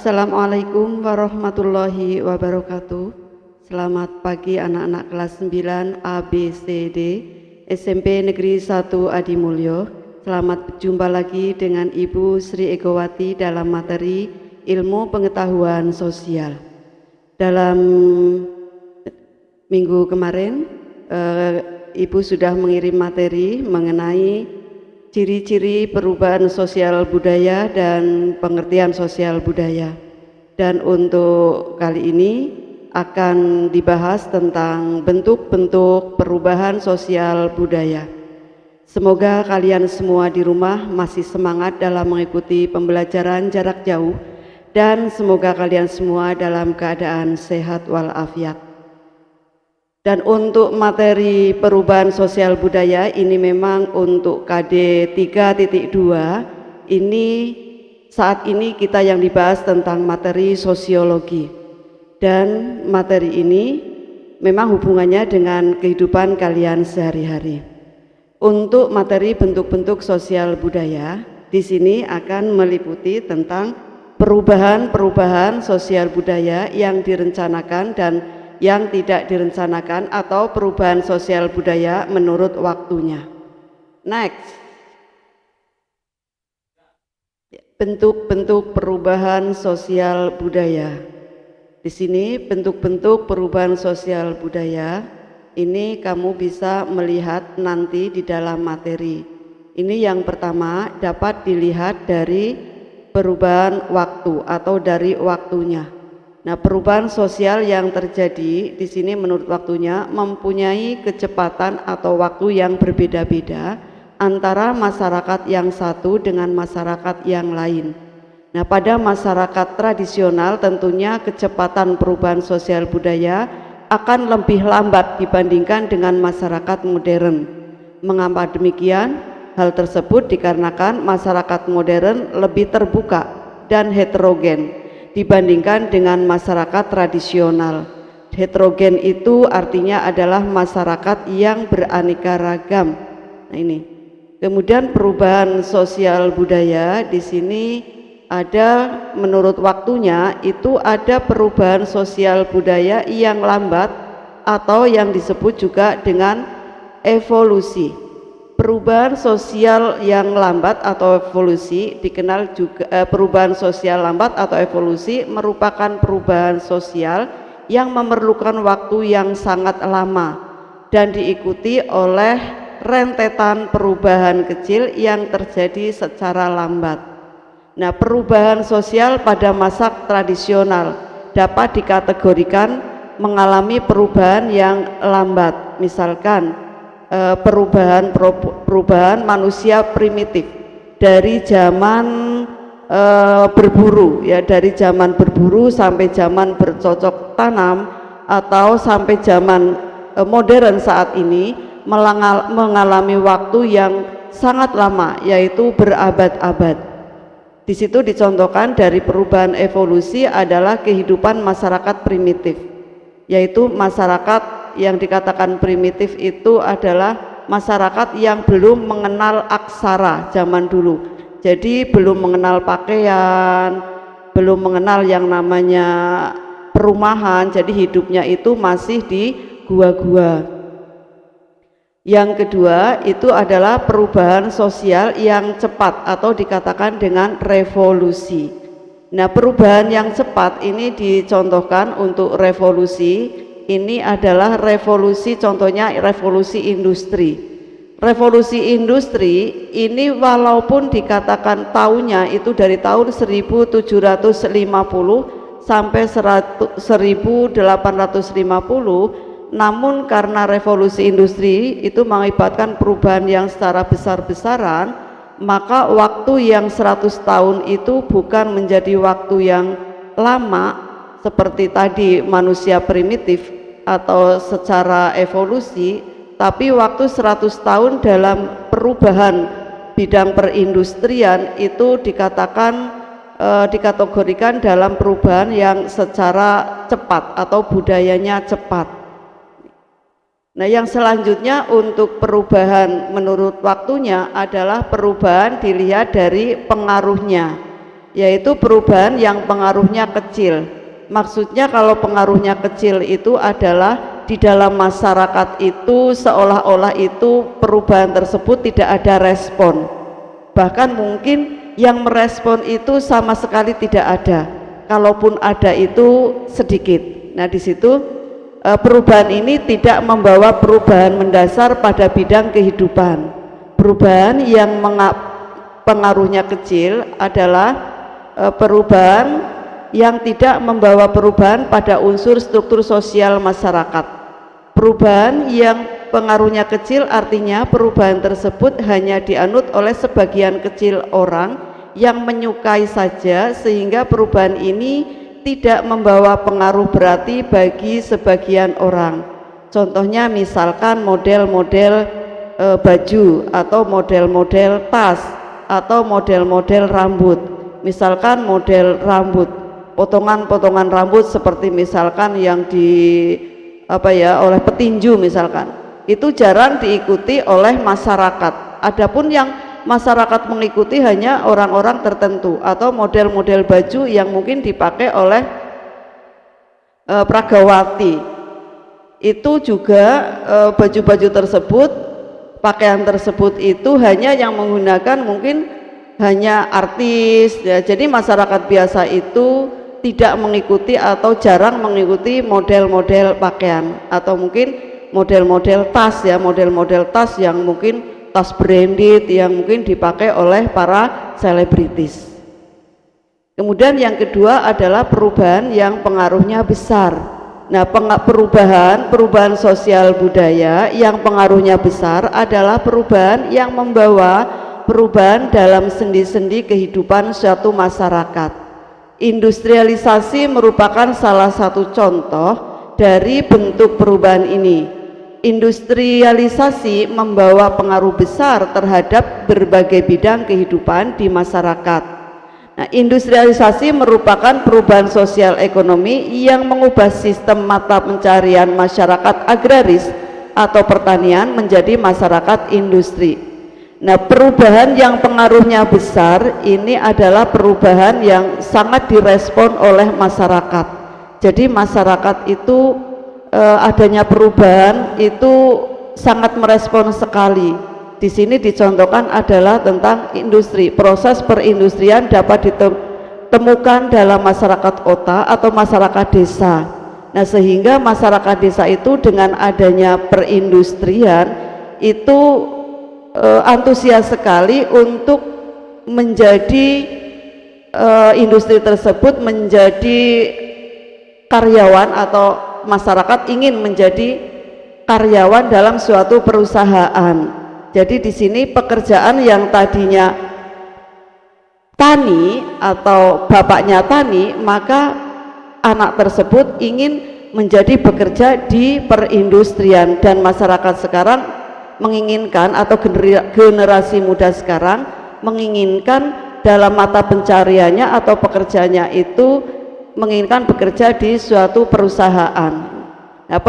Assalamualaikum warahmatullahi wabarakatuh. Selamat pagi anak-anak kelas 9 A, B, C, D, SMP Negeri 1 Adimulyo. Selamat berjumpa lagi dengan Ibu Sri Egowati dalam materi ilmu pengetahuan sosial. Dalam minggu kemarin, Ibu sudah mengirim materi mengenai ciri-ciri perubahan sosial budaya dan pengertian sosial budaya. Dan untuk kali ini akan dibahas tentang bentuk-bentuk perubahan sosial budaya. Semoga kalian semua di rumah masih semangat dalam mengikuti pembelajaran jarak jauh dan semoga kalian semua dalam keadaan sehat walafiat. Dan untuk materi perubahan sosial budaya ini memang untuk KD 3.2, ini saat ini kita yang dibahas tentang materi sosiologi. Dan materi ini memang hubungannya dengan kehidupan kalian sehari-hari. Untuk materi bentuk-bentuk sosial budaya, di sini akan meliputi tentang perubahan-perubahan sosial budaya yang direncanakan dan yang tidak direncanakan atau perubahan sosial budaya menurut waktunya. Next. Bentuk-bentuk perubahan sosial budaya. Di sini bentuk-bentuk perubahan sosial budaya ini kamu bisa melihat nanti di dalam materi. Ini yang pertama dapat dilihat dari perubahan waktu atau dari waktunya. Nah, perubahan sosial yang terjadi di sini menurut waktunya mempunyai kecepatan atau waktu yang berbeda-beda antara masyarakat yang satu dengan masyarakat yang lain. Nah, pada masyarakat tradisional tentunya kecepatan perubahan sosial budaya akan lebih lambat dibandingkan dengan masyarakat modern. Mengapa demikian? Hal tersebut dikarenakan masyarakat modern lebih terbuka dan heterogen dibandingkan dengan masyarakat tradisional. Heterogen itu artinya adalah masyarakat yang beraneka ragam. Nah, ini. Kemudian perubahan sosial budaya di sini ada menurut waktunya itu ada perubahan sosial budaya yang lambat atau yang disebut juga dengan evolusi. Perubahan sosial yang lambat atau evolusi dikenal juga perubahan sosial lambat atau evolusi merupakan perubahan sosial yang memerlukan waktu yang sangat lama dan diikuti oleh rentetan perubahan kecil yang terjadi secara lambat. Nah, perubahan sosial pada masa tradisional dapat dikategorikan mengalami perubahan yang lambat, misalkan perubahan manusia primitif dari zaman berburu, ya, dari zaman berburu sampai zaman bercocok tanam atau sampai zaman modern saat ini mengalami waktu yang sangat lama, yaitu berabad-abad. Di situ dicontohkan dari perubahan evolusi adalah kehidupan masyarakat primitif, yaitu masyarakat yang dikatakan primitif itu adalah masyarakat yang belum mengenal aksara zaman dulu. Jadi belum mengenal pakaian, belum mengenal yang namanya perumahan, jadi hidupnya itu masih di gua-gua. Yang kedua itu adalah perubahan sosial yang cepat atau dikatakan dengan revolusi. Nah, perubahan yang cepat ini dicontohkan untuk revolusi. Ini adalah revolusi, contohnya revolusi industri. Revolusi industri ini walaupun dikatakan tahunnya itu dari tahun 1750 sampai 1850, namun karena revolusi industri itu mengakibatkan perubahan yang secara besar-besaran, maka waktu yang 100 tahun itu bukan menjadi waktu yang lama seperti tadi manusia primitif atau secara evolusi, tapi waktu 100 tahun dalam perubahan bidang perindustrian itu dikategorikan dalam perubahan yang secara cepat atau budayanya cepat. Nah, yang selanjutnya untuk perubahan menurut waktunya adalah perubahan dilihat dari pengaruhnya, yaitu perubahan yang pengaruhnya kecil. Maksudnya kalau pengaruhnya kecil itu adalah di dalam masyarakat itu seolah-olah itu perubahan tersebut tidak ada respon, bahkan mungkin yang merespon itu sama sekali tidak ada, kalaupun ada itu sedikit. Nah, di situ perubahan ini tidak membawa perubahan mendasar pada bidang kehidupan. Perubahan yang pengaruhnya kecil adalah perubahan yang tidak membawa perubahan pada unsur struktur sosial masyarakat. Perubahan yang pengaruhnya kecil artinya perubahan tersebut hanya dianut oleh sebagian kecil orang yang menyukai saja, sehingga perubahan ini tidak membawa pengaruh berarti bagi sebagian orang. Contohnya misalkan model-model baju atau model-model tas atau model-model rambut. Misalkan model rambut, potongan-potongan rambut seperti misalkan yang oleh petinju misalkan, itu jarang diikuti oleh masyarakat. Adapun yang masyarakat mengikuti hanya orang-orang tertentu, atau model-model baju yang mungkin dipakai oleh pragawati. Itu juga baju-baju tersebut, pakaian tersebut itu hanya yang menggunakan mungkin hanya artis ya. Jadi masyarakat biasa itu tidak mengikuti atau jarang mengikuti model-model pakaian, atau mungkin model-model tas ya, model-model tas yang mungkin tas branded yang mungkin dipakai oleh para selebritis. Kemudian yang kedua adalah perubahan yang pengaruhnya besar. Nah, perubahan sosial budaya yang pengaruhnya besar adalah perubahan yang membawa perubahan dalam sendi-sendi kehidupan suatu masyarakat. Industrialisasi merupakan salah satu contoh dari bentuk perubahan ini. Industrialisasi membawa pengaruh besar terhadap berbagai bidang kehidupan di masyarakat. Nah, industrialisasi merupakan perubahan sosial ekonomi yang mengubah sistem mata pencarian masyarakat agraris atau pertanian menjadi masyarakat industri. Nah, perubahan yang pengaruhnya besar ini adalah perubahan yang sangat direspon oleh masyarakat. Jadi masyarakat itu adanya perubahan itu sangat merespon sekali. Di sini dicontohkan adalah tentang industri. Proses perindustrian dapat ditemukan dalam masyarakat kota atau masyarakat desa. Nah, sehingga masyarakat desa itu dengan adanya perindustrian itu antusias sekali untuk menjadi industri tersebut menjadi karyawan, atau masyarakat ingin menjadi karyawan dalam suatu perusahaan. Jadi di sini pekerjaan yang tadinya tani atau bapaknya tani, maka anak tersebut ingin menjadi bekerja di perindustrian, dan masyarakat sekarang menginginkan, atau generasi muda sekarang menginginkan dalam mata pencariannya atau pekerjaannya itu menginginkan bekerja di suatu perusahaan. Nah,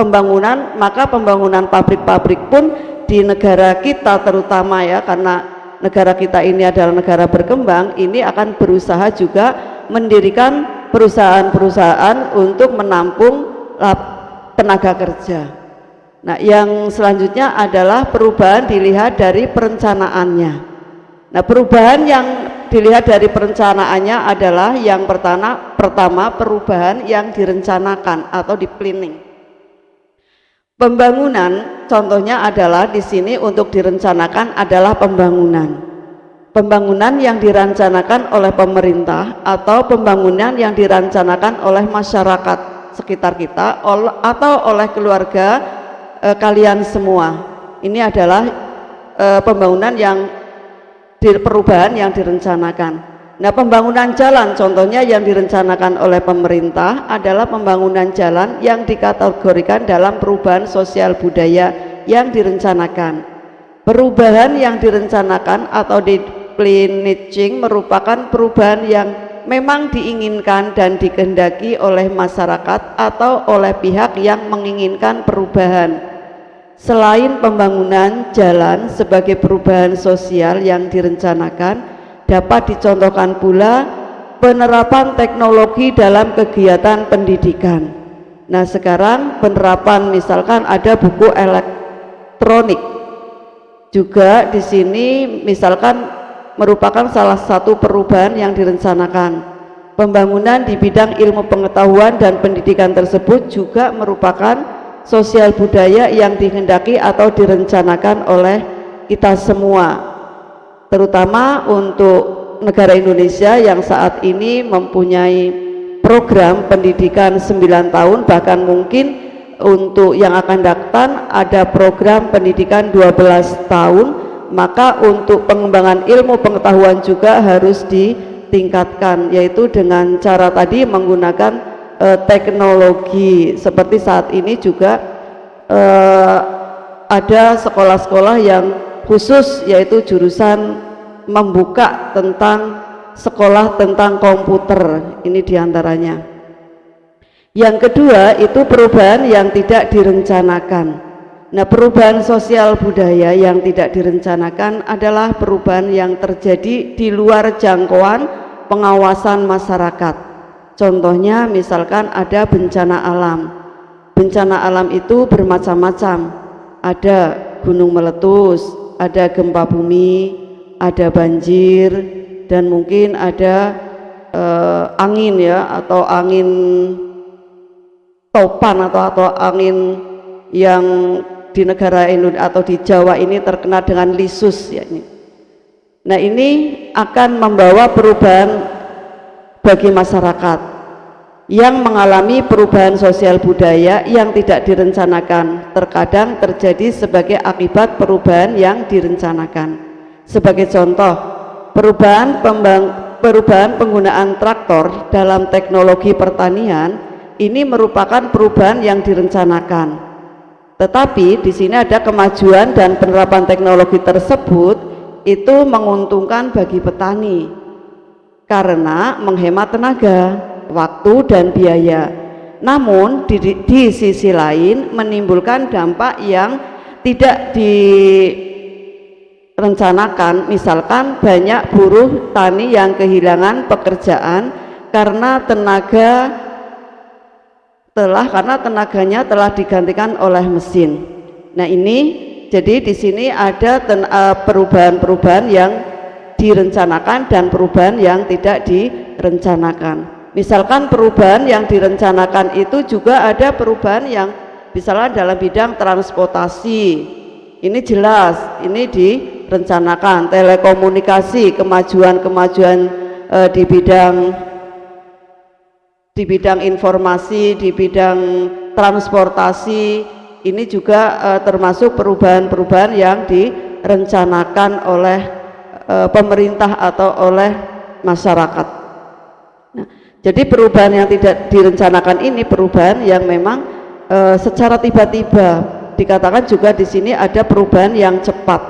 maka pembangunan pabrik-pabrik pun di negara kita terutama ya, karena negara kita ini adalah negara berkembang, ini akan berusaha juga mendirikan perusahaan-perusahaan untuk menampung tenaga kerja. Nah, yang selanjutnya adalah perubahan dilihat dari perencanaannya. Nah, perubahan yang dilihat dari perencanaannya adalah yang pertama perubahan yang direncanakan atau di planning. Pembangunan contohnya adalah di sini untuk direncanakan adalah pembangunan yang direncanakan oleh pemerintah atau pembangunan yang direncanakan oleh masyarakat sekitar kita atau oleh keluarga kalian semua. Ini adalah pembangunan perubahan yang direncanakan. Nah, pembangunan jalan contohnya yang direncanakan oleh pemerintah adalah pembangunan jalan yang dikategorikan dalam perubahan sosial budaya yang direncanakan. Perubahan yang direncanakan atau planning merupakan perubahan yang memang diinginkan dan dikehendaki oleh masyarakat atau oleh pihak yang menginginkan perubahan. Selain pembangunan jalan sebagai perubahan sosial yang direncanakan, dapat dicontohkan pula penerapan teknologi dalam kegiatan pendidikan. Nah, sekarang penerapan misalkan ada buku elektronik. Juga di sini misalkan merupakan salah satu perubahan yang direncanakan. Pembangunan di bidang ilmu pengetahuan dan pendidikan tersebut juga merupakan sosial budaya yang dihendaki atau direncanakan oleh kita semua, terutama untuk negara Indonesia yang saat ini mempunyai program pendidikan 9 tahun, bahkan mungkin untuk yang akan datang ada program pendidikan 12 tahun, maka untuk pengembangan ilmu pengetahuan juga harus ditingkatkan, yaitu dengan cara tadi menggunakan teknologi. Seperti saat ini juga ada sekolah-sekolah yang khusus, yaitu jurusan membuka tentang sekolah tentang komputer, ini diantaranya. Yang kedua itu perubahan yang tidak direncanakan. Nah, perubahan sosial budaya yang tidak direncanakan adalah perubahan yang terjadi di luar jangkauan pengawasan masyarakat. Contohnya misalkan ada bencana alam. Bencana alam itu bermacam-macam, ada gunung meletus, ada gempa bumi, ada banjir, dan mungkin ada angin ya, atau angin topan atau angin yang di negara Indonesia atau di Jawa ini terkenal dengan lisus ya ini. Nah, ini akan membawa perubahan bagi masyarakat yang mengalami perubahan sosial budaya yang tidak direncanakan, terkadang terjadi sebagai akibat perubahan yang direncanakan. Sebagai contoh, perubahan penggunaan traktor dalam teknologi pertanian ini merupakan perubahan yang direncanakan. Tetapi di sini ada kemajuan dan penerapan teknologi tersebut itu menguntungkan bagi petani karena menghemat tenaga, waktu dan biaya. Namun di sisi lain menimbulkan dampak yang tidak direncanakan, misalkan banyak buruh tani yang kehilangan pekerjaan karena tenaganya telah digantikan oleh mesin. Nah, ini jadi di sini ada perubahan-perubahan yang direncanakan dan perubahan yang tidak direncanakan. Misalkan perubahan yang direncanakan itu juga ada perubahan yang misalnya dalam bidang transportasi. Ini jelas, ini direncanakan. Telekomunikasi, kemajuan-kemajuan di bidang informasi, di bidang transportasi, ini juga termasuk perubahan-perubahan yang direncanakan oleh pemerintah atau oleh masyarakat. Nah, jadi perubahan yang tidak direncanakan ini perubahan yang memang secara tiba-tiba. Dikatakan juga di sini ada perubahan yang cepat.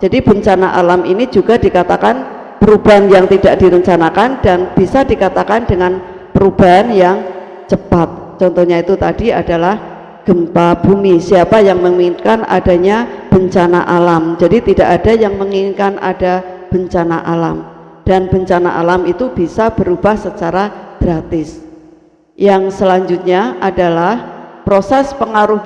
Jadi bencana alam ini juga dikatakan perubahan yang tidak direncanakan dan bisa dikatakan dengan perubahan yang cepat. Contohnya itu tadi adalah gempa bumi. Siapa yang menginginkan adanya bencana alam? Jadi tidak ada yang menginginkan ada bencana alam, dan bencana alam itu bisa berubah secara gratis. Yang selanjutnya adalah proses pengaruh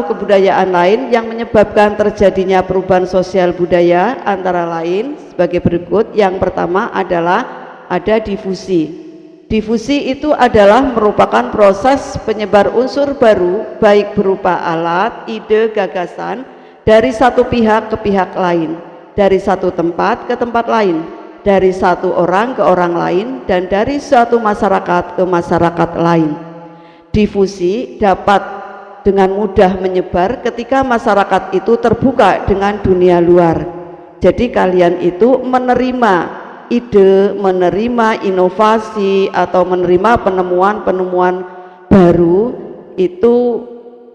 kebudayaan lain yang menyebabkan terjadinya perubahan sosial budaya, antara lain sebagai berikut. Yang pertama adalah ada difusi. Difusi itu adalah merupakan proses penyebar unsur baru, baik berupa alat, ide, gagasan dari satu pihak ke pihak lain, dari satu tempat ke tempat lain, dari satu orang ke orang lain, dan dari suatu masyarakat ke masyarakat lain. Difusi dapat dengan mudah menyebar ketika masyarakat itu terbuka dengan dunia luar. Jadi kalian itu menerima ide, menerima inovasi, atau menerima penemuan-penemuan baru, itu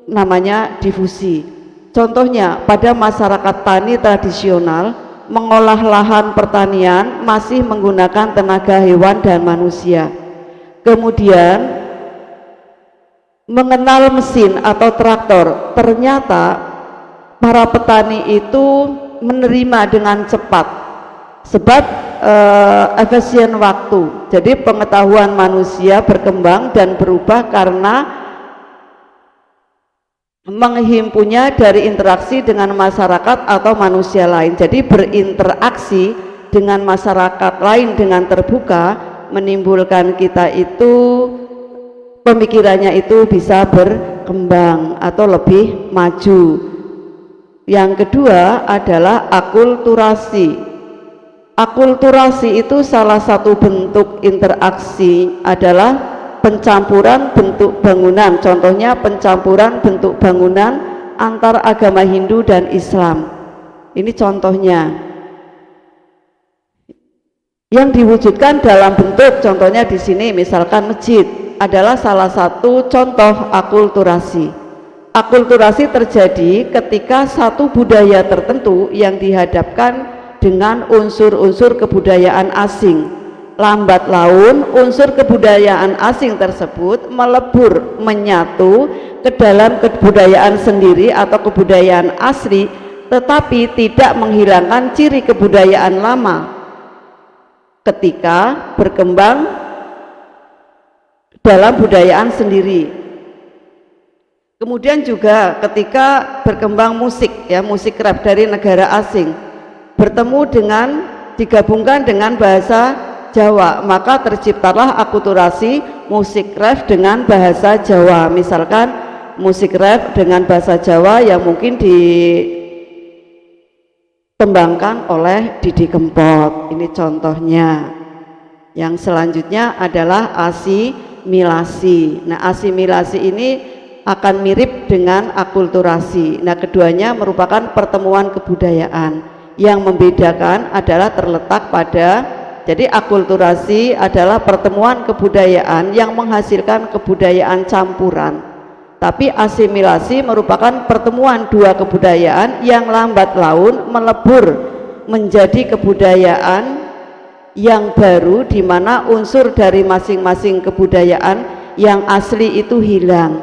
namanya difusi. Contohnya pada masyarakat tani tradisional, mengolah lahan pertanian masih menggunakan tenaga hewan dan manusia. Kemudian mengenal mesin atau traktor, ternyata para petani itu menerima dengan cepat sebab efisien waktu. Jadi pengetahuan manusia berkembang dan berubah karena menghimpunnya dari interaksi dengan masyarakat atau manusia lain. Jadi berinteraksi dengan masyarakat lain dengan terbuka menimbulkan kita itu pemikirannya itu bisa berkembang atau lebih maju. Yang kedua adalah akulturasi. Akulturasi itu salah satu bentuk interaksi adalah pencampuran bentuk bangunan, contohnya pencampuran bentuk bangunan antar agama Hindu dan Islam. Ini contohnya yang diwujudkan dalam bentuk, contohnya di sini misalkan masjid adalah salah satu contoh akulturasi. Akulturasi terjadi ketika satu budaya tertentu yang dihadapkan dengan unsur-unsur kebudayaan asing. Lambat laun unsur kebudayaan asing tersebut melebur, menyatu ke dalam kebudayaan sendiri atau kebudayaan asli, tetapi tidak menghilangkan ciri kebudayaan lama ketika berkembang dalam budayaan sendiri. Kemudian juga ketika berkembang musik, ya, musik rap dari negara asing bertemu dengan digabungkan dengan bahasa Jawa, maka terciptalah akulturasi musik rap dengan bahasa Jawa. Misalkan musik rap dengan bahasa Jawa yang mungkin dikembangkan oleh Didi Kempot. Ini contohnya. Yang selanjutnya adalah asimilasi. Nah, asimilasi ini akan mirip dengan akulturasi. Nah, keduanya merupakan pertemuan kebudayaan. Yang membedakan adalah terletak pada, jadi akulturasi adalah pertemuan kebudayaan yang menghasilkan kebudayaan campuran. Tapi asimilasi merupakan pertemuan dua kebudayaan yang lambat laun melebur menjadi kebudayaan yang baru, di mana unsur dari masing-masing kebudayaan yang asli itu hilang.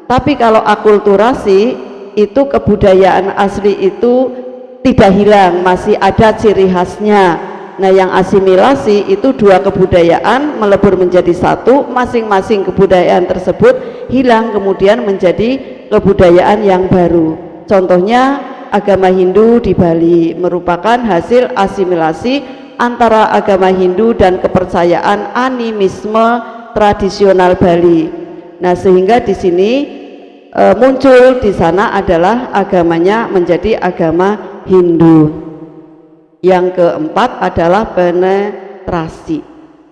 Tapi kalau akulturasi itu kebudayaan asli itu tidak hilang, masih ada ciri khasnya. Nah, yang asimilasi itu dua kebudayaan melebur menjadi satu, masing-masing kebudayaan tersebut hilang kemudian menjadi kebudayaan yang baru. Contohnya agama Hindu di Bali merupakan hasil asimilasi antara agama Hindu dan kepercayaan animisme tradisional Bali. Nah, sehingga di sini muncul di sana adalah agamanya menjadi agama Hindu. Yang keempat adalah penetrasi,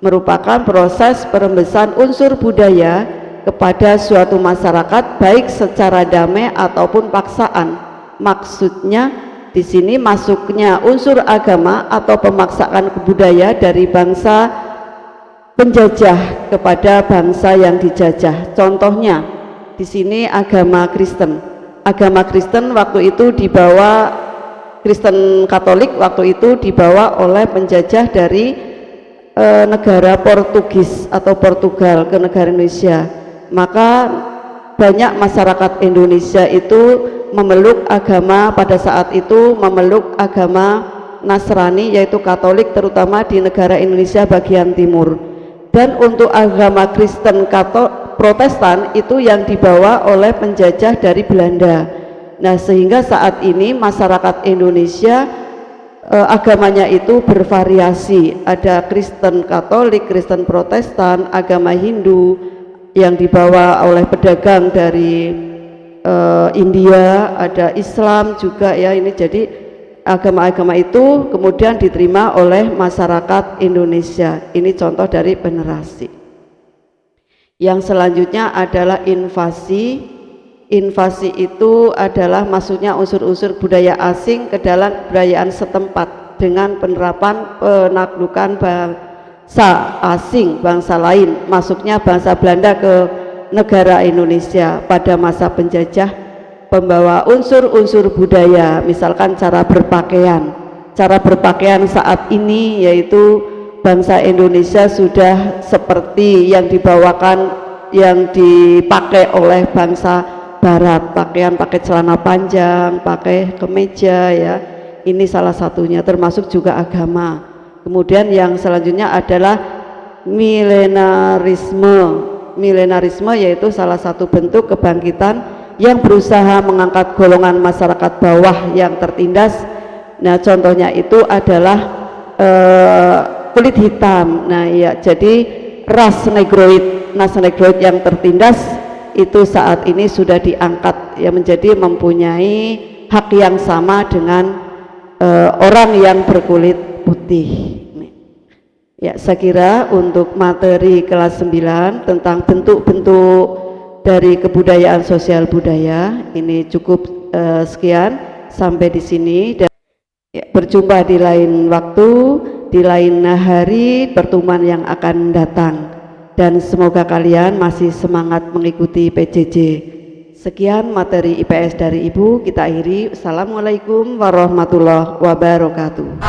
merupakan proses perembesan unsur budaya kepada suatu masyarakat baik secara damai ataupun paksaan. Maksudnya di sini masuknya unsur agama atau pemaksaan kebudayaan dari bangsa penjajah kepada bangsa yang dijajah. Contohnya di sini agama Kristen. Agama Kristen waktu itu dibawa, Kristen Katolik waktu itu dibawa oleh penjajah dari negara Portugis atau Portugal ke negara Indonesia. Maka banyak masyarakat Indonesia itu memeluk agama, pada saat itu memeluk agama Nasrani yaitu Katolik, terutama di negara Indonesia bagian timur. Dan untuk agama Kristen Protestan itu yang dibawa oleh penjajah dari Belanda. Nah, sehingga saat ini masyarakat Indonesia agamanya itu bervariasi, ada Kristen Katolik, Kristen Protestan, agama Hindu yang dibawa oleh pedagang dari India, ada Islam juga, ya. Ini jadi agama-agama itu kemudian diterima oleh masyarakat Indonesia. Ini contoh dari penerasi. Yang selanjutnya adalah invasi. Invasi itu adalah maksudnya unsur-unsur budaya asing ke dalam kebudayaan setempat dengan penerapan penaklukan bangsa asing, bangsa lain. Masuknya bangsa Belanda ke negara Indonesia pada masa penjajah, pembawa unsur-unsur budaya, misalkan cara berpakaian. Cara berpakaian saat ini yaitu bangsa Indonesia sudah seperti yang dibawakan, yang dipakai oleh bangsa Barat, pakaian pakai celana panjang, pakai kemeja, ya. Ini salah satunya, termasuk juga agama. Kemudian yang selanjutnya adalah milenarisme. Milenarisme yaitu salah satu bentuk kebangkitan yang berusaha mengangkat golongan masyarakat bawah yang tertindas. Nah, contohnya itu adalah kulit hitam. Nah, ya, jadi ras negroid yang tertindas itu saat ini sudah diangkat ya menjadi mempunyai hak yang sama dengan orang yang berkulit putih. Ya, saya kira untuk materi kelas 9 tentang bentuk-bentuk dari kebudayaan sosial budaya ini cukup sekian sampai di sini, dan ya, berjumpa di lain waktu, di lain hari pertemuan yang akan datang, dan semoga kalian masih semangat mengikuti PJJ. Sekian materi IPS dari Ibu, kita akhiri. Assalamualaikum warahmatullahi wabarakatuh.